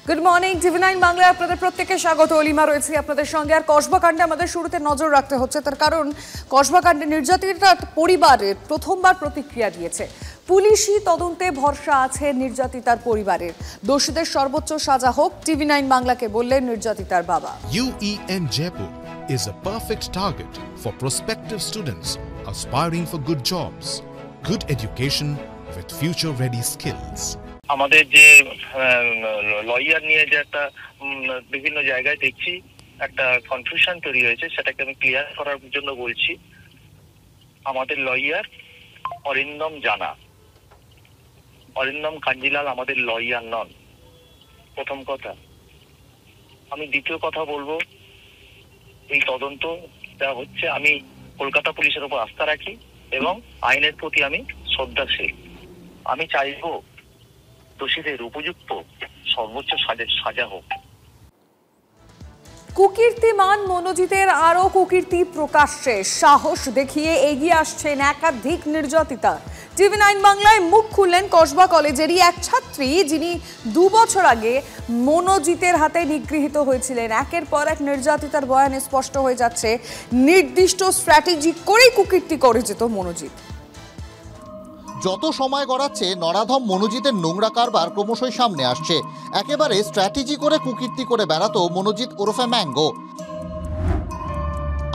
Good morning, টিভি9 বাংলায় আপনাদের প্রত্যেককে স্বাগত। অলিমা রয়েছে আপনাদের সঙ্গে। আর কসবা কাণ্ডে আমাদের শুরুতে নজর রাখতে হচ্ছে, তার কারণ কসবা কাণ্ডে নির্যাতিত পরিবারের প্রথমবার প্রতিক্রিয়া দিয়েছে। পুলিশি তদন্তে ভরসা আছে নির্যাতিতার পরিবারের। দোষীদের সর্বোচ্চ সাজা হোক, টিভি9 বাংলাকে বললেন নির্যাতিতার বাবা। UEN Jaipur is a perfect target for prospective students aspiring for good jobs, good education with future-ready skills. আমাদের যে লয়ার নিয়ে যে একটা বিভিন্ন জায়গায় দেখছি একটা কনফিউশন তৈরি হয়েছে, সেটাকে আমি ক্লিয়ার করার জন্য বলছি। আমাদের লয়ার অরিন্দম জানা, অরিন্দম কাঞ্জিলাল আমাদের লয়ার নন, প্রথম কথা। আমি দ্বিতীয় কথা বলবো, এই তদন্ত যা হচ্ছে, আমি কলকাতা পুলিশের উপর আস্থা রাখি এবং আইনের প্রতি আমি শ্রদ্ধাশীল। আমি চাইবো দোষীদের উপযুক্ত সর্বোচ্চ সাজা হোক। কুকীর্তিমান মনোজিতের আরো কুকীর্তি প্রকাশ্যে, সাহস দেখিয়ে এগিয়ে আসছেন একাধিক নির্যাতিতা। টিভি9 বাংলায় মুখ খুললেন কসবা কলেজেরই এক ছাত্রী, যিনি 2 বছর আগে মনোজিতের হাতে নিগৃহীত হয়েছিলেন। একের পর এক নির্যাতিতার বয়ানে স্পষ্ট হয়ে যাচ্ছে নির্দিষ্ট স্ট্র্যাটেজি করেই কুকীর্তি করে যেত মনোজিৎ। যত সময় গড়াচ্ছে নরাধম মনোজিতের নোংরা কারবার ক্রমশই সামনে আসছে। একেবারে স্ট্র্যাটেজি করে কুকীর্তি করে বেড়াতো মনোজিৎ ওরফে ম্যাঙ্গো।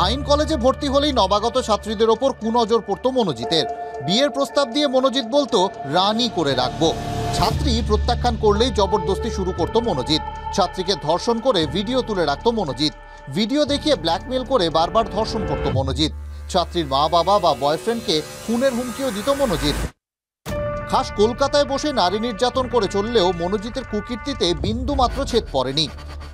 আইন কলেজে ভর্তি হলেই নবাগত ছাত্রীদের ওপর কুনজর পড়তো মনোজিতের। বিয়ের প্রস্তাব দিয়ে মনোজিৎ বলতো রানী করে রাখবো। ছাত্রী প্রত্যাখ্যান করলেই জবরদস্তি শুরু করতো মনোজিৎ। ছাত্রীকে ধর্ষণ করে ভিডিও তুলে রাখতো মনোজিৎ। ভিডিও দেখিয়ে ব্ল্যাকমেল করে বারবার ধর্ষণ করতো মনোজিৎ। ছাত্রীর মা বাবা বা বয়ফ্রেন্ডকে খুনের হুমকিও দিত মনোজিৎ। খাস কলকাতায় বসে নারী নির্যাতন করে চললেও মনোজিতের কুকীর্তিতে বিন্দু মাত্র ছেদ পড়েনি।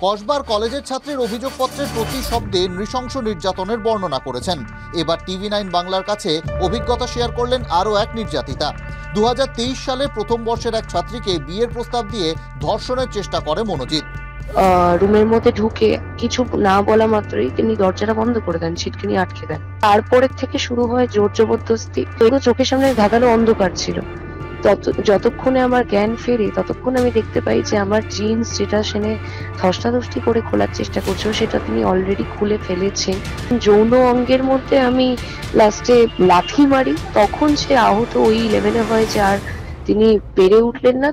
কসবার কলেজের ছাত্রীর অভিযোগপত্রের প্রতি শব্দে নৃশংস নির্যাতনের বর্ণনা করেছেন। এবার টিভি9 বাংলার কাছে অভিজ্ঞতা শেয়ার করলেন আরও এক নির্যাতিতা। 2023 সালে প্রথম বর্ষের এক ছাত্রীকে বিয়ের প্রস্তাব দিয়ে ধর্ষণের চেষ্টা করে মনোজিৎ। রুমের মধ্যে ঢুকে কিছু না বলা মাত্রই তিনি দরজাটা বন্ধ করে দেন, ছিটকিনি আটকে দেন। তারপরের থেকে শুরু হয় জোর জবরদস্তি। চোখের সামনে ধাঁধানো অন্ধকার ছিল। যতক্ষণে আমার জ্ঞান ফেরে ততক্ষণ আমি দেখতে পাই যে আমার জিন্স যেটা সেনে ধস্তাধস্তি করে খোলার চেষ্টা করছিল, সেটা তিনি অলরেডি খুলে ফেলেছেন। যৌন অঙ্গের মধ্যে আমি লাস্টে লাথি মারি, তখন সে আহত ওই লেভেলে হয় যে আর তিনি পেরে উঠলেন না।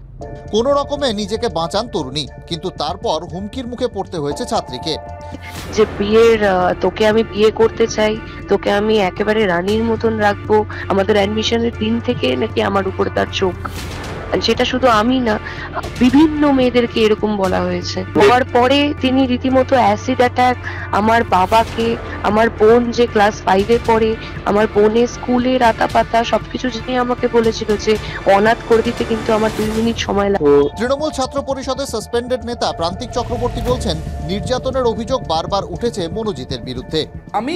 কোনো রকমে নিজেকে বাঁচান তরুণী, কিন্তু তারপর হুমকির মুখে পড়তে হয়েছে ছাত্রীকে। যে তোকে আমি বিয়ে করতে চাই, তোকে আমি একেবারে রানীর মতন রাখবো। আমাদের অ্যাডমিশনের দিন থেকে নাকি আমার উপরে তার চোখ। সেটা শুধু আমি না, বিভিন্ন মেয়েদেরকে এরকম বলা হয়েছে। হওয়ার পরে তিনি রীতিমতো অ্যাসিড অ্যাটাক, আমার বাবাকে, আমার বোন যে ক্লাস 5-এ পড়ে, আমার বোনের স্কুলের আতাপাতা সবকিছু জেনে আমাকে বলেছিল যে অনাথ করে দিতে কিন্তু আমার 2 মিনিট সময় লাগে। তৃণমূল ছাত্র পরিষদের সাসপেন্ডেড নেতা প্রান্তিক চক্রবর্তী বলছেন, নির্যাতনের অভিযোগ বারবার উঠেছে মনোজিতের বিরুদ্ধে। আমি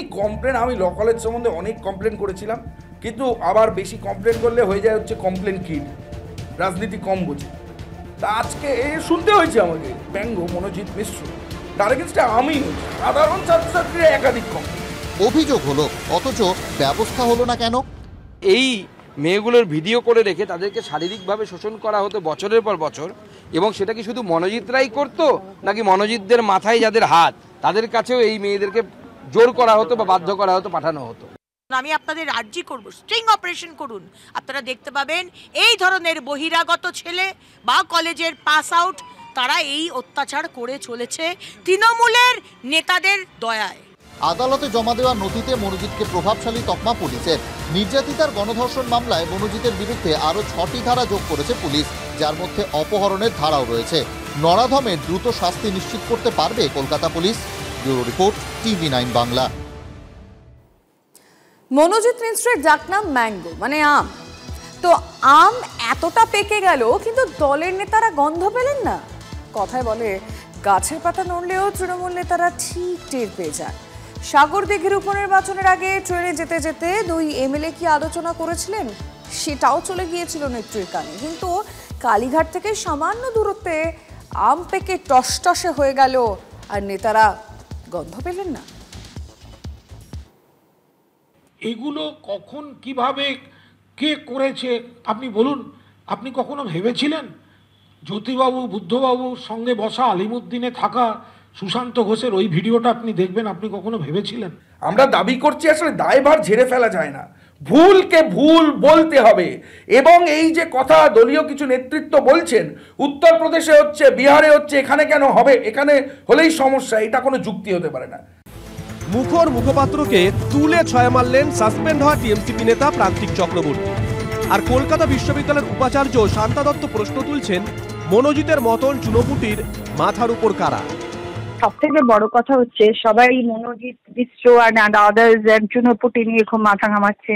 ল কলেজ সম্বন্ধে অনেক কমপ্লেন করেছিলাম, কিন্তু আবার বেশি কমপ্লেন করলে হয়ে যায় হচ্ছে কমপ্লেন কিড, রাজনীতি কম বোঝে। তা আজকে শুনতে হয়েছে আমাকে ব্যঙ্গ মনোজিৎ মিশ্র, তার এগেন্স্টে আমি সাধারণ ছাত্রছাত্রীরা একাধিক কম অভিযোগ হলো, অথচ ব্যবস্থা হলো না কেন? এই মেয়েগুলোর ভিডিও করে রেখে তাদেরকে শারীরিকভাবে শোষণ করা হতো বছরের পর বছর, এবং সেটা কি শুধু মনোজিতরাই করতো, নাকি মনোজিতদের মাথায় যাদের হাত তাদের কাছেও এই মেয়েদেরকে জোর করা হতো বা বাধ্য করা হতো, পাঠানো হতো? আমি আপনাদের আর্জি করব, স্ট্রিং অপারেশন করুন। আপনারা দেখতে পাবেন এই ধরনের বহিরাগত ছেলে বা কলেজের পাস আউট, তারা এই অত্যাচার করে চলেছে তৃণমূলের নেতাদের দয়ায়। আদালতে জমা দেওয়া নথিতে মনোজিৎকে প্রভাবশালী তকমা পুলিশের। নির্যাতিতার গণধর্ষণ মামলায় মনোজিতের বিরুদ্ধে আরও 6টি ধারা যোগ করেছে পুলিশ, যার মধ্যে অপহরণের ধারাও রয়েছে। নরাধমের দ্রুত শাস্তি নিশ্চিত করতে পারবে কলকাতা পুলিশ। Bureau report, TV nine Bangla. Manojit মিশ্রের ডাকনাম ম্যাঙ্গো, মানে আম। তো আম এতটা পেকে গেল, কিন্তু দলের নেতারা গন্ধ পেলেন না। কথায় বলে, গাছের পাতা নড়লেও তৃণমূল নেতারা ঠিক টের পেয়ে যান। সাগরদিঘির উপনির্বাচনের আগে ট্রেনে যেতে যেতে 2 এমএলএ কি আলোচনা করেছিলেন, সেটাও চলে গিয়েছিল নেত্রীর কানে। কিন্তু কালীঘাট থেকে সামান্য দূরত্বে আম পেকে টসটসে হয়ে গেল, আর নেতারা গন্ধ পেলেন না। এগুলো কখন কিভাবে কে করেছে আপনি বলুন? আপনি কখনো ভেবেছিলেন জ্যোতিবাবু বুদ্ধবাবুর সঙ্গে বসা আলিমুদ্দিনে থাকা সুশান্ত ঘোষের ওই ভিডিওটা আপনি দেখবেন, আপনি কখনো ভেবেছিলেন? আমরা দাবি করছি আসলে দায়ভার ঝেড়ে ফেলা যায় না, ভুলকে ভুল বলতে হবে। এবং এই যে কথা দলীয় কিছু নেতৃত্ব বলছেন উত্তরপ্রদেশে হচ্ছে, বিহারে হচ্ছে, এখানে কেন হবে, এখানে হলেই সমস্যা, এটা কোনো যুক্তি হতে পারে না। মুখর মুখপাত্রকে তুলে ছয় মারলেন সাসপেন্ড হওয়া টিএমসিপি নেতা প্রান্তিক চক্রবর্তী। আর কলকাতা বিশ্ববিদ্যালয়ের উপাচার্য শান্তা দত্ত প্রশ্ন তুলছেন, মনোজিতের মতন চুনোপুটির মাথার উপর কারা? সব থেকে বড় কথা হচ্ছে সবাই মনোজিৎ মিশ্র আর আদার্স চুনোপুটি নিয়ে খুব মাথা ঘামাচ্ছে।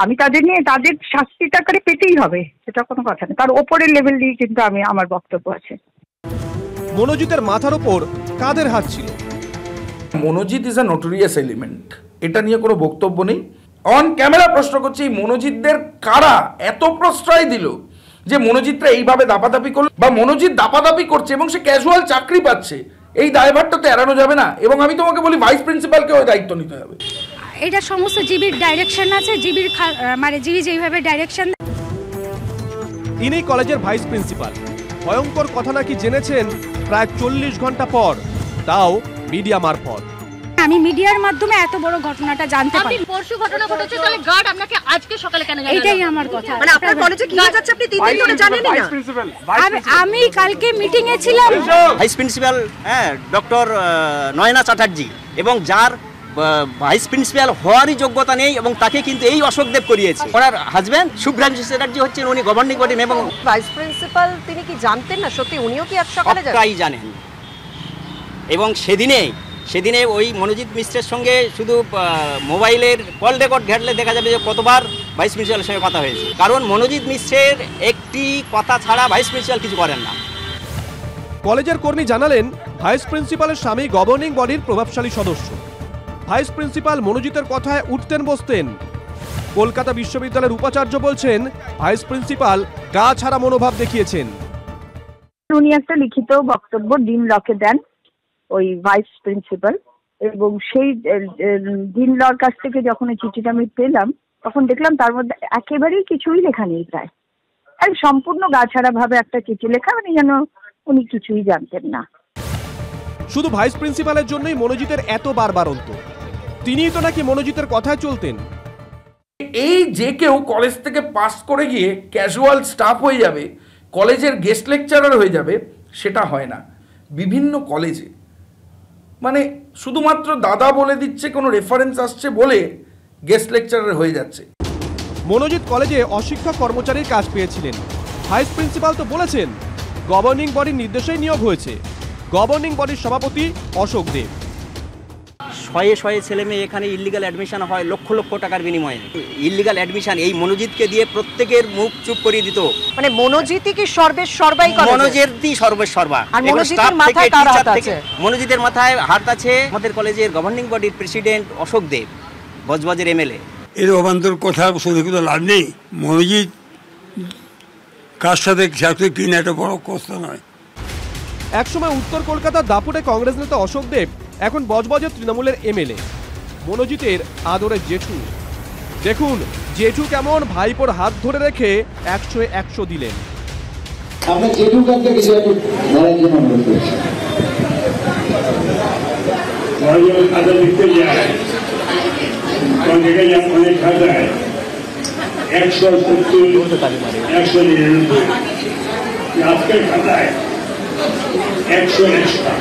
আমি তাদের নিয়ে তাদের শাস্তিটা করে পেতেই হবে, সেটা কোনো কথা নেই। তার ওপরের লেভেল দিয়ে কিন্তু আমি আমার বক্তব্য আছে। মনোজিতের মাথার উপর কাদের হাত ছিল? Monojit is a notorious element, এটা নিয়ে কোনো বক্তব্য নেই। অন ক্যামেরা প্রশ্ন করছি, এই মনোজিৎদের কারা এত প্রশ্রয় দিল যে মনোজিৎরা এইভাবে দাপাদাপি করল, বা মনোজিৎ দাপাদাপি করছে এবং সে ক্যাজুয়াল চাকরি পাচ্ছে, এই দায়ভারটা তো এড়ানো যাবে না। এবং আমি তোমাকে বলি ভাইস প্রিন্সিপালকে ওই দায়িত্ব নিতে হবে। এটা সমস্ত জিবির ডাইরেকশন আছে, জিবির মানে জিবি যেইভাবে ডাইরেকশন। ইনি কলেজের ভাইস প্রিন্সিপাল। ভয়ঙ্কর কথা নাকি জেনেছেন প্রায় 40 ঘন্টা পর, তাও মিডিয়া মারফত। আমি মিডিয়ার মাধ্যমে এত বড় ঘটনাটা জানতে পারি। আপনি পরশু ঘটনা ঘটেছে, তাহলে গার্ড আপনাকে আজকে সকালে কেন জানালো? এটাই আমার কথা। মানে আপনার কলেজে কি কাজ আছে আপনি 3 দিন ধরে জানেন না? আমি কালকে মিটিং এ ছিলাম। Vice principal doctor Nayana Chatterjee, এবং যার ভাইস প্রিন্সিপাল হওয়ারই যোগ্যতা নেই, এবং তাকে কিন্তু এই অশোকদেব করিয়েছে। ওনার হাজবেন্ড শুভ্রাংশু চ্যাটার্জি হচ্ছেন উনি গভর্নিং বডি এবং ভাইস প্রিন্সিপাল। তিনি কি জানতেন না সত্যি উনিও কি আজ সকালে জানেন? এবং সেদিনে ওই মনোজিৎ মিশ্রের সঙ্গে শুধু মোবাইলের কল রেকর্ড ঘাটলে দেখা যাবে যে কতবার ভাইস প্রিন্সিপালের সঙ্গে কথা হয়েছে। কারণ মনোজিৎ মিশ্রের একটি কথা ছাড়া ভাইস প্রিন্সিপাল কিছু করেন না। কলেজের কর্মী জানালেন, ভাইস প্রিন্সিপালের স্বামী গভর্নিং বডির প্রভাবশালী সদস্য। ভাইস প্রিন্সিপাল মনোজিতের কথায় উঠতেন বসতেন। কলকাতা বিশ্ববিদ্যালয়ের উপাচার্য বলছেন, ভাইস প্রিন্সিপাল গা ছাড়া মনোভাব দেখিয়েছেন। উনি একটা লিখিত বক্তব্য ডিন লকে দেন ওই ভাইস প্রিন্সিপাল, এবং সেই ডিন লর কাছ থেকে যখন এই চিঠিটা আমি পেলাম তখন দেখলাম তার মধ্যে একেবারেই কিছুই লেখা নেই, প্রায় সম্পূর্ণ গাছাড়া ভাবে একটা চিঠি লেখা, মানে যেন উনি কিছুই জানতেন না। শুধু ভাইস প্রিন্সিপালের জন্যই মনোজিতের এত বারবারন্ত। তিনিই তো নাকি মনোজিতের কথায় চলতেন। এই যে কেউ কলেজ থেকে পাস করে গিয়ে ক্যাজুয়াল স্টাফ হয়ে যাবে, কলেজের গেস্ট লেকচারার হয়ে যাবে, সেটা হয় না। বিভিন্ন কলেজে মানে শুধুমাত্র দাদা বলে দিচ্ছে, কোনো রেফারেন্স আসছে বলে গেস্ট লেকচারার হয়ে যাচ্ছে। মনোজিৎ কলেজে অশিক্ষক কর্মচারীর কাজ পেয়েছিলেন। ভাইস প্রিন্সিপাল তো বলেছেন গভর্নিং বডির নির্দেশেই নিয়োগ হয়েছে। গভর্নিং বডির সভাপতি অশোক দেব। শয়ে ছেলে মেয়ে এখানে ইল্লিগাল অ্যাডমিশন হয় লক্ষ লক্ষ টাকার বিনিময়ে। ইল্লিগাল অ্যাডমিশন এই মনোজিৎকে দিয়ে প্রত্যেকের মুখ চুপ করিয়ে দিত। মানে মনোজিৎই কি সর্বাই করে? মনোজিৎই সর্বা। আর মনোজিতের মাথায় কার হাত আছে? মনোজিতের মাথায় হাত আছে আমাদের কলেজের গভর্নিং বডির প্রেসিডেন্ট অশোক দেব, বজবজের এমএলএ। এর অবান্তর কথা শুনে কিন্তু লাভ নেই। মনোজিৎ কার সাথে কিনা একটা বড় কথা নয়। একসময় উত্তর কলকাতার দাপুটে কংগ্রেস নেতা অশোক দেব এখন বজবজের তৃণমূলের এমএলএ, মনোজিতের আদরের জেঠু। দেখুন জেঠু কেমন ভাইপোর হাত ধরে রেখে 100-100 দিলেন। আজকের খাতায় 100 extra,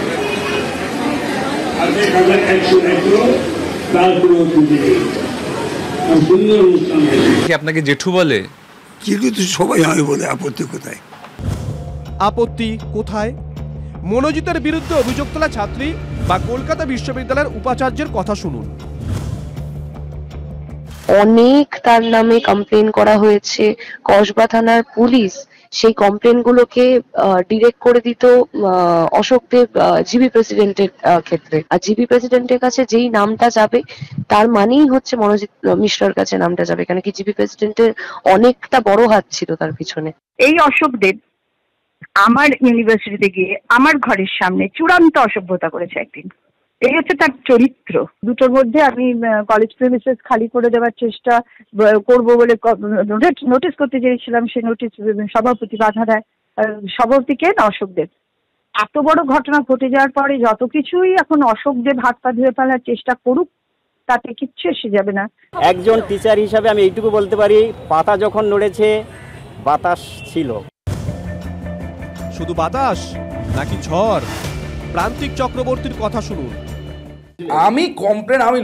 আজকের খাতায় 100 extra, তারপরে সুন্দর অনুষ্ঠান হয়েছে। আপনাকে জেঠু বলে? জেঠু তো সবাই হয় বলে, আপত্তি কোথায়? আপত্তি কোথায়? মনোজিতের বিরুদ্ধে অভিযোগ তোলা ছাত্রী বা কলকাতা বিশ্ববিদ্যালয়ের উপাচার্যের কথা শুনুন। অনেক তার নামে কমপ্লেন করা হয়েছে। কসবা থানার পুলিশ সেই কমপ্লেন গুলোকে ডিরেক্ট করে দিত অশোক দেব জিবি প্রেসিডেন্টের ক্ষেত্রে। আর জিবি প্রেসিডেন্টের কাছে যেই নামটা যাবে তার মানেই হচ্ছে মনোজিৎ মিশ্রর কাছে নামটা যাবে, কেন কি জিবি প্রেসিডেন্টের অনেকটা বড় হাত ছিল তার পিছনে। এই অশোক দেব আমার ইউনিভার্সিটিতে গিয়ে আমার ঘরের সামনে চূড়ান্ত অসভ্যতা করেছে একদিন। এই হচ্ছে তার চরিত্র। দুটোর মধ্যে আমি কলেজ প্রেমিসেস খালি করে দেওয়ার চেষ্টা করব বলে নোটিশ করতে চেয়েছিলাম, সে নোটিশ সভাপতি বাধা দেয়। সভাপতিকে অশোকদেব। এত বড় ঘটনা ঘটে যাওয়ার পরে যত কিছুই এখন অশোকদেব হাত পা ধুয়ে ফেলার চেষ্টা করুক, তাতে কিচ্ছু এসে যাবে না। একজন টিচার হিসাবে আমি এইটুকু বলতে পারি, পাতা যখন নড়েছে বাতাস ছিল। শুধু বাতাস নাকি ঝড়? প্রান্তিক চক্রবর্তীর কথা শুনুন। আমি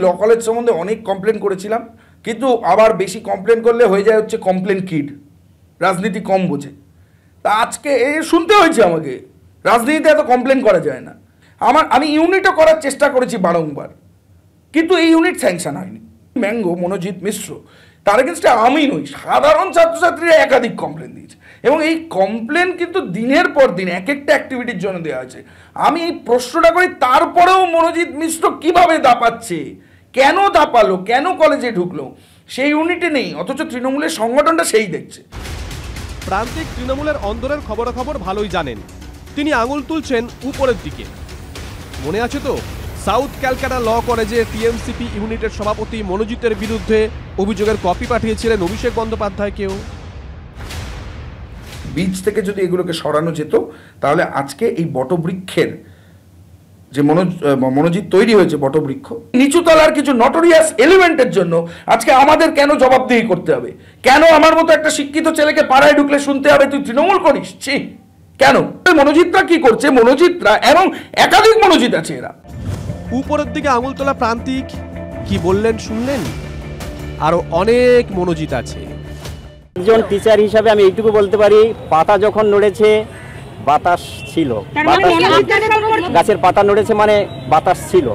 ল কলেজ সম্বন্ধে অনেক কমপ্লেন করেছিলাম, কিন্তু আবার বেশি কমপ্লেন করলে হয়ে যায় হচ্ছে কমপ্লেন কিড, রাজনীতি কম বোঝে। তা আজকে শুনতে হয়েছে আমাকে, রাজনীতিতে এত কমপ্লেন করা যায় না। আমি ইউনিটও করার চেষ্টা করেছি বারংবার, কিন্তু এই ইউনিট স্যাংশন হয়নি। ম্যাঙ্গো, মনোজিৎ মিশ্র, তার এগেনস্টে আমি নই, সাধারণ ছাত্রছাত্রীরা একাধিক কমপ্লেন দিয়েছে, এবং এই কমপ্লেন কিন্তু দিনের পর দিন এক একটা অ্যাক্টিভিটির জন্য দেওয়া হয়েছে। আমি এই প্রশ্নটা করি, তারপরেও মনোজিৎ মিশ্র কিভাবে দাপাচ্ছে, কেন দাপালো, কেন কলেজে ঢুকলো, সেই ইউনিটে নেই, অথচ তৃণমূলের সংগঠনটা সেই দেখছে। প্রান্তিক তৃণমূলের অন্দরের খবরাখবর ভালোই জানেন। তিনি আঙুল তুলছেন উপরের দিকে। মনে আছে তো, সাউথ ক্যালকাটা ল কলেজে টিএমসিপি ইউনিটের সভাপতি মনোজিতের বিরুদ্ধে অভিযোগের কপি পাঠিয়েছিলেন অভিষেক বন্দ্যোপাধ্যায়কেও। বীজ থেকে যদি এগুলোকে সরানো যেত, তাহলে আজকে এই বটবৃক্ষের যে মনোজিৎ তৈরি হয়েছে, বটবৃক্ষ নিচুতলার কিছু নটোরিয়াস এলিমেন্টের জন্য আজকে আমাদের কেন জবাবদিহি করতে হবে? কেন আমার মতো একটা শিক্ষিত ছেলেকে পাড়ায় ঢুকলে শুনতে হবে তুই তৃণমূল করিস? কেন? মনোজিতরা কি করছে, মনোজিতরা এবং একাধিক মনোজিত আছে, এরা উপরের দিকে আঙুল তোলা প্রান্তিক কি বললেন শুনলেন? আরো অনেক মনোজিত আছে। একজন টিচার হিসাবে আমি এইটুকু বলতে পারি, পাতা যখন নড়েছে বাতাস ছিল। গাছের পাতা নড়েছে মানে বাতাস ছিল।